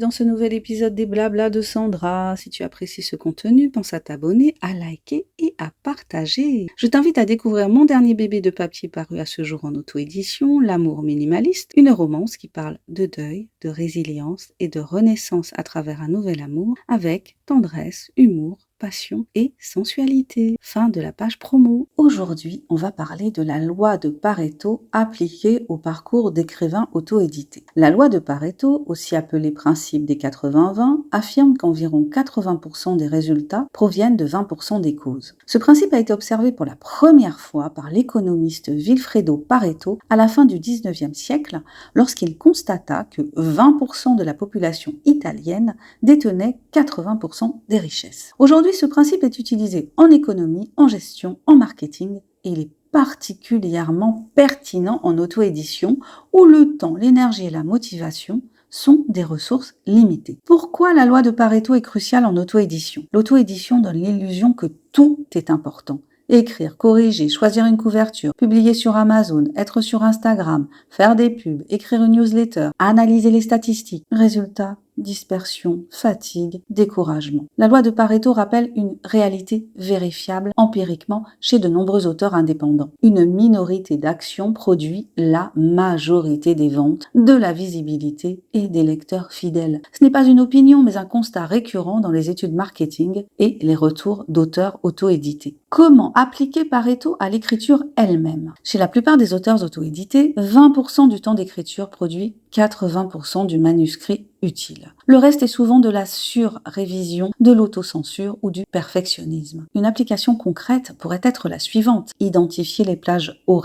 dans ce nouvel épisode des Blabla de Sandra. Si tu apprécies ce contenu, pense à t'abonner, à liker et à partager. Je t'invite à découvrir mon dernier bébé de papier paru à ce jour en auto-édition, L'amour minimaliste, une romance qui parle de deuil, de résilience et de renaissance à travers un nouvel amour avec tendresse, humour, passion et sensualité. Fin de la page promo. Aujourd'hui, on va parler de la loi de Pareto appliquée au parcours d'écrivain auto-édité. La loi de Pareto, aussi appelée principe des 80-20, affirme qu'environ 80% des résultats proviennent de 20% des causes. Ce principe a été observé pour la première fois par l'économiste Vilfredo Pareto à la fin du 19e siècle, lorsqu'il constata que 20% de la population italienne détenait 80% des richesses. Aujourd'hui, ce principe est utilisé en économie, en gestion, en marketing et il est particulièrement pertinent en auto-édition où le temps, l'énergie et la motivation sont des ressources limitées. Pourquoi la loi de Pareto est cruciale en auto-édition ? L'auto-édition donne l'illusion que tout est important. Écrire, corriger, choisir une couverture, publier sur Amazon, être sur Instagram, faire des pubs, écrire une newsletter, analyser les statistiques. Résultat, dispersion, fatigue, découragement. La loi de Pareto rappelle une réalité vérifiable empiriquement chez de nombreux auteurs indépendants. Une minorité d'actions produit la majorité des ventes, de la visibilité et des lecteurs fidèles. Ce n'est pas une opinion, mais un constat récurrent dans les études marketing et les retours d'auteurs auto-édités. Comment appliquer Pareto à l'écriture elle-même ? Chez la plupart des auteurs auto-édités, 20% du temps d'écriture produit 80% du manuscrit utile. Le reste est souvent de la sur-révision, de l'autocensure ou du perfectionnisme. Une application concrète pourrait être la suivante. Identifier les plages horaires